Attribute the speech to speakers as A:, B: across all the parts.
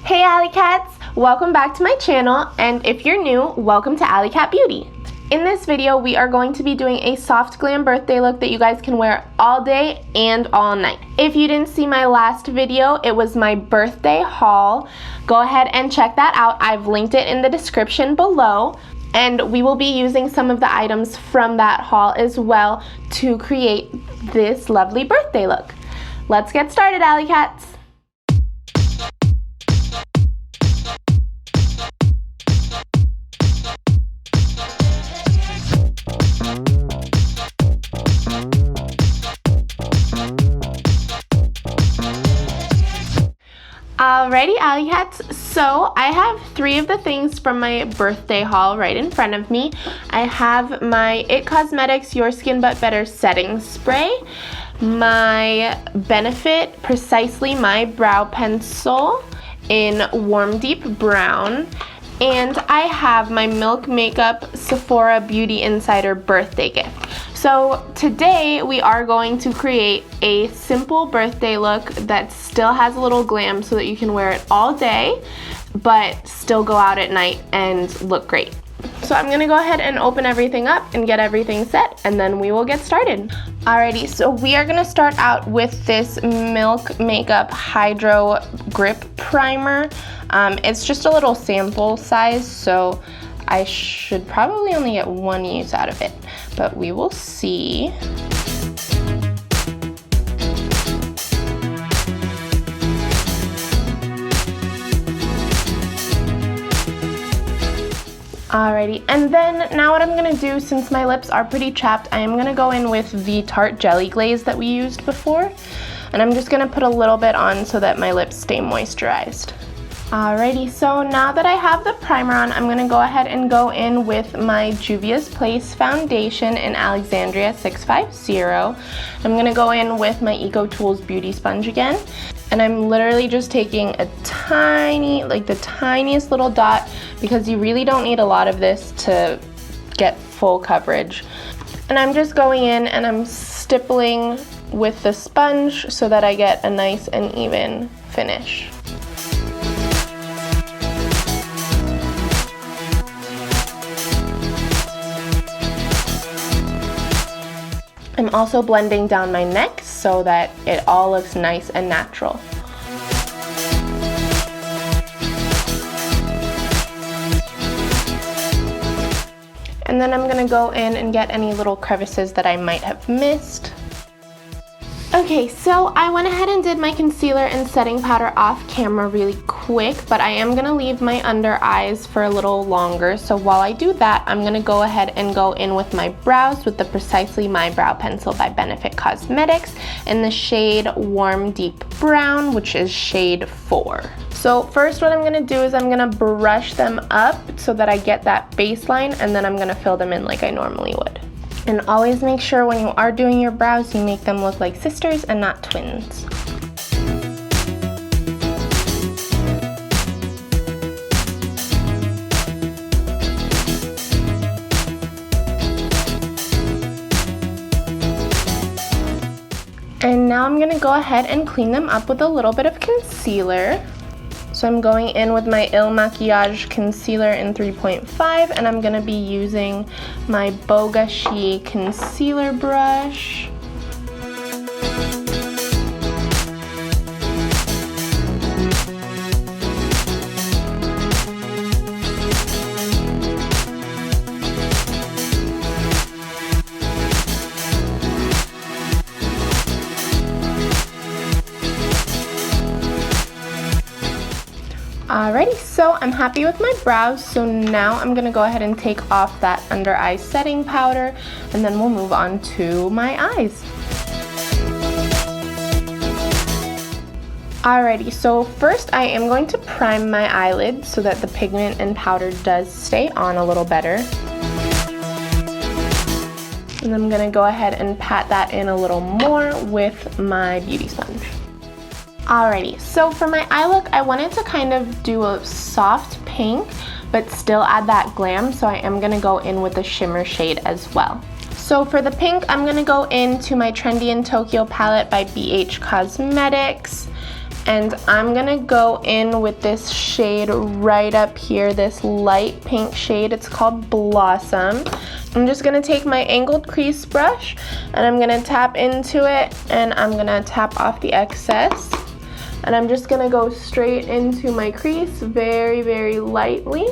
A: Hey AllyCats! Welcome back to my channel, and if you're new, welcome to AllyCat Beauty. In this video, we are going to be doing a soft glam birthday look that you guys can wear all day and all night. If you didn't see my last video, it was my birthday haul. Go ahead and check that out. I've linked it in the description below. And we will be using some of the items from that haul as well to create this lovely birthday look. Let's get started, AllyCats. Alrighty, AllyCats, so I have three of the things from my birthday haul right in front of me. I have my IT Cosmetics Your Skin But Better setting spray, my Benefit Precisely My Brow Pencil in Warm Deep Brown, and I have my Milk Makeup Sephora Beauty Insider birthday gift. So today we are going to create a simple birthday look that still has a little glam so that you can wear it all day, but still go out at night and look great. So I'm gonna go ahead and open everything up and get everything set, and then we will get started. Alrighty, so we are gonna start out with this Milk Makeup Hydro Grip Primer. It's just a little sample size, so I should probably only get one use out of it, but we will see. Alrighty, and then now what I'm gonna do, since my lips are pretty chapped, I am gonna go in with the Tarte Jelly Glaze that we used before, and I'm just gonna put a little bit on so that my lips stay moisturized. Alrighty, so now that I have the primer on, I'm gonna go ahead and go in with my Juvia's Place foundation in Alexandria 650. I'm gonna go in with my Eco Tools Beauty Sponge again, and I'm literally just taking a tiny, like the tiniest little dot, because you really don't need a lot of this to get full coverage. And I'm just going in and I'm stippling with the sponge so that I get a nice and even finish. I'm also blending down my neck so that it all looks nice and natural. And then I'm gonna go in and get any little crevices that I might have missed. Okay, so I went ahead and did my concealer and setting powder off camera really quick, but I am gonna leave my under eyes for a little longer. So while I do that, I'm gonna go ahead and go in with my brows with the Precisely My Brow Pencil by Benefit Cosmetics in the shade Warm Deep Brown, which is shade 4. So first what I'm gonna do is I'm gonna brush them up so that I get that baseline, and then I'm gonna fill them in like I normally would. And always make sure when you are doing your brows, you make them look like sisters and not twins. And now I'm gonna go ahead and clean them up with a little bit of concealer. So I'm going in with my Makiage concealer in 3.5, and I'm going to be using my Bogashi concealer brush. Alrighty, so I'm happy with my brows, so now I'm gonna go ahead and take off that under eye setting powder, and then we'll move on to my eyes. Alrighty, so first I am going to prime my eyelids so that the pigment and powder does stay on a little better. And I'm gonna go ahead and pat that in a little more with my beauty sponge. Alrighty, so for my eye look, I wanted to kind of do a soft pink, but still add that glam, so I am gonna go in with a shimmer shade as well. So for the pink, I'm gonna go into my Trendy in Tokyo palette by BH Cosmetics, And I'm gonna go in with this shade right up here, this light pink shade. It's called Blossom. I'm just gonna take my angled crease brush and I'm gonna tap into it and I'm gonna tap off the excess. And I'm just gonna go straight into my crease very, very lightly.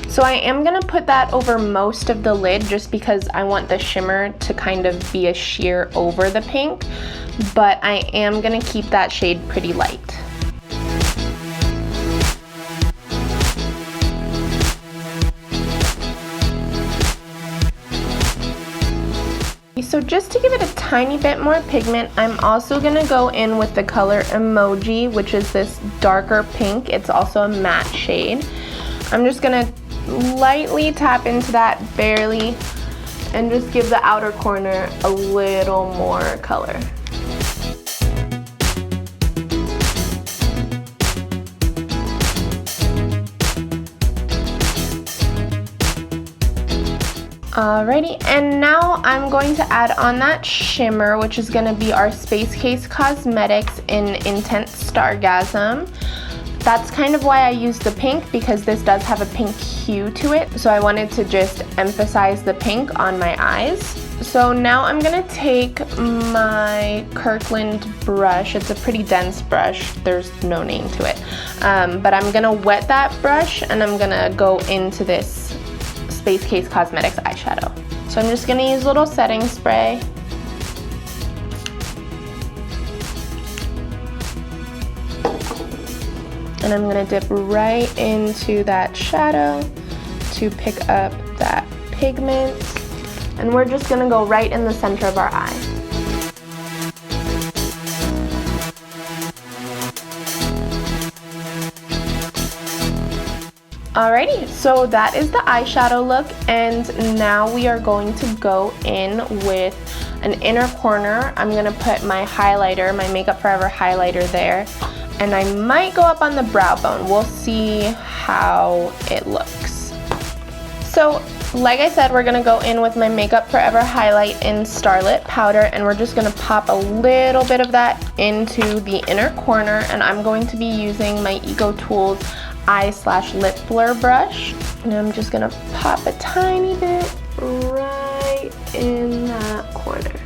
A: So I am gonna put that over most of the lid just because I want the shimmer to kind of be a sheer over the pink, but I am gonna keep that shade pretty light. So just to give it a tiny bit more pigment, I'm also gonna go in with the color Emoji, which is this darker pink. It's also a matte shade. I'm just gonna lightly tap into that, barely, and just give the outer corner a little more color. Alrighty, and now I'm going to add on that shimmer, which is going to be our Space Case Cosmetics in Intense Stargasm. That's kind of why I used the pink, because this does have a pink hue to it, so I wanted to just emphasize the pink on my eyes. So now I'm going to take my Kirkland brush. It's a pretty dense brush, there's no name to it, but I'm going to wet that brush and I'm going to go into this Space Case Cosmetics eyeshadow. So I'm just going to use a little setting spray. And I'm going to dip right into that shadow to pick up that pigment. And we're just going to go right in the center of our eye. Alrighty, so that is the eyeshadow look, and now we are going to go in with an inner corner. I'm going to put my highlighter, my Makeup Forever highlighter there, and I might go up on the brow bone. We'll see how it looks. So, like I said, we're going to go in with my Makeup Forever highlight in Starlit Powder, and we're just going to pop a little bit of that into the inner corner, and I'm going to be using my EcoTools eye/lip blur brush, and I'm just gonna pop a tiny bit right in that corner.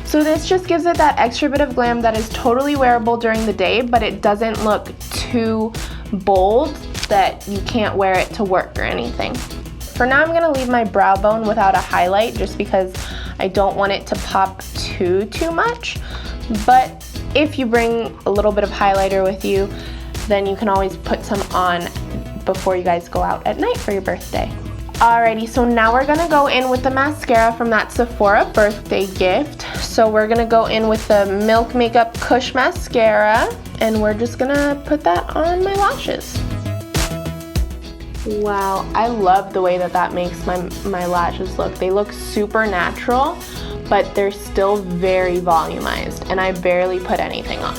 A: So this just gives it that extra bit of glam that is totally wearable during the day, but it doesn't look too bold that you can't wear it to work or anything. For now, I'm gonna leave my brow bone without a highlight just because I don't want it to pop too much, but if you bring a little bit of highlighter with you, then you can always put some on before you guys go out at night for your birthday. Alrighty, so now we're gonna go in with the mascara from that Sephora birthday gift. So we're gonna go in with the Milk Makeup Kush mascara, and we're just gonna put that on my lashes. Wow, I love the way that that makes my lashes look. They look super natural, but they're still very volumized, and I barely put anything on.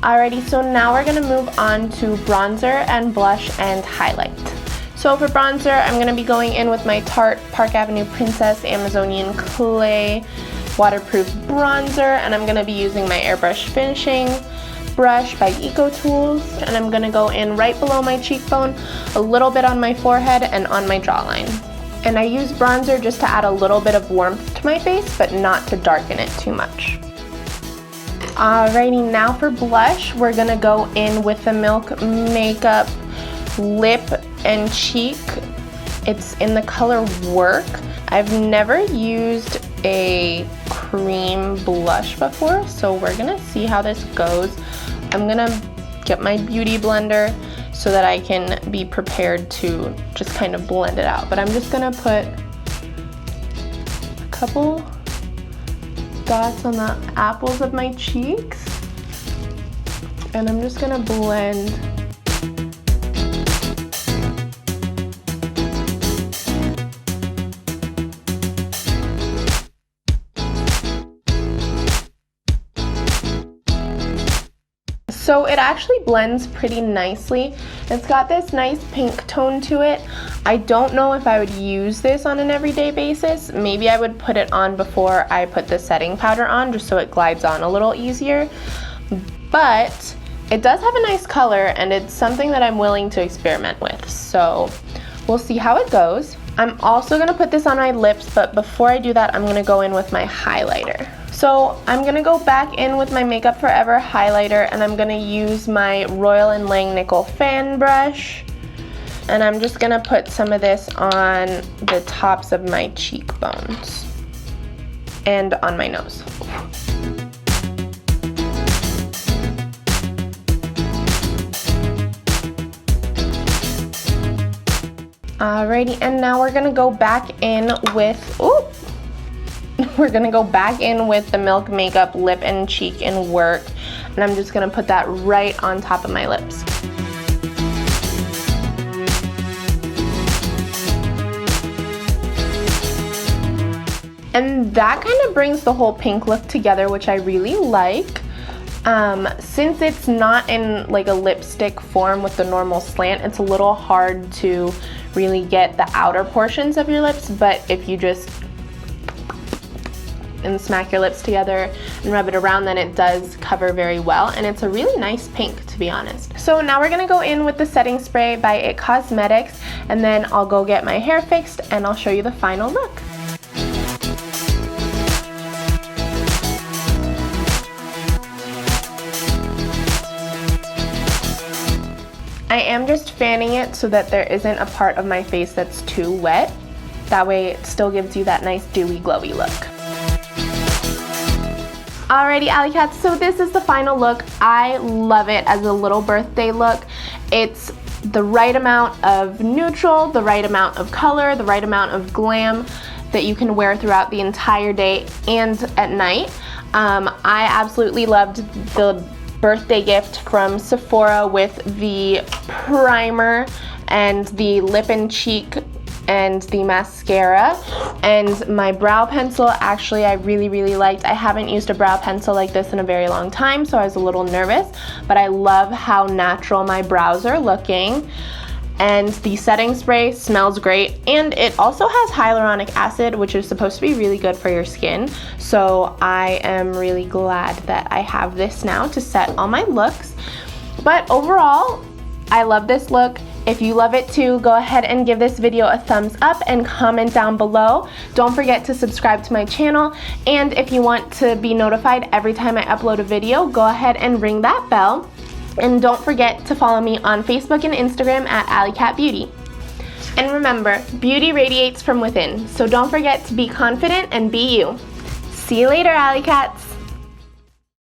A: Alrighty, so now we're gonna move on to bronzer and blush and highlight. So for bronzer, I'm gonna be going in with my Tarte Park Avenue Princess Amazonian Clay waterproof bronzer, and I'm gonna be using my airbrush finishing brush by EcoTools, and I'm gonna go in right below my cheekbone, a little bit on my forehead and on my jawline. And I use bronzer just to add a little bit of warmth to my face, but not to darken it too much. Alrighty, now for blush, we're gonna go in with the Milk Makeup Lip and Cheek. It's in the color Werk. I've never used a cream blush before, so we're gonna see how this goes. I'm gonna get my beauty blender so that I can be prepared to just kind of blend it out. But I'm just gonna put a couple dots on the apples of my cheeks, and I'm just gonna blend. So it actually blends pretty nicely. It's got this nice pink tone to it. I don't know if I would use this on an everyday basis. Maybe I would put it on before I put the setting powder on, just so it glides on a little easier. But it does have a nice color, and it's something that I'm willing to experiment with. So we'll see how it goes. I'm also gonna put this on my lips, but before I do that, I'm gonna go in with my highlighter. So I'm gonna go back in with my Makeup Forever highlighter, and I'm gonna use my Royal & Langnickel fan brush. And I'm just gonna put some of this on the tops of my cheekbones and on my nose. Alrighty, and now we're gonna go back in with, we're gonna go back in with the Milk Makeup Lip and Cheek in Werk, and I'm just gonna put that right on top of my lips. And that kind of brings the whole pink look together, which I really like. Since it's not in like a lipstick form with the normal slant, it's a little hard to really get the outer portions of your lips, but if you just and smack your lips together and rub it around, then it does cover very well, and it's a really nice pink, to be honest. So now we're gonna go in with the setting spray by IT Cosmetics, and then I'll go get my hair fixed and I'll show you the final look. I am just fanning it so that there isn't a part of my face that's too wet. That way it still gives you that nice dewy, glowy look. Alrighty, AllyCats, so this is the final look. I love it as a little birthday look. It's the right amount of neutral, the right amount of color, the right amount of glam that you can wear throughout the entire day and at night. I absolutely loved the birthday gift from Sephora with the primer and the lip and cheek and the mascara, and my brow pencil actually I really liked. I haven't used a brow pencil like this in a very long time, so I was a little nervous, but I love how natural my brows are looking. And the setting spray smells great, and it also has hyaluronic acid, which is supposed to be really good for your skin. So I am really glad that I have this now to set all my looks. But overall, I love this look. If you love it too, go ahead and give this video a thumbs up and comment down below. Don't forget to subscribe to my channel, and if you want to be notified every time I upload a video, go ahead and ring that bell. And don't forget to follow me on Facebook and Instagram at AllyCat Beauty. And remember, beauty radiates from within, so don't forget to be confident and be you. See you later, AllyCats!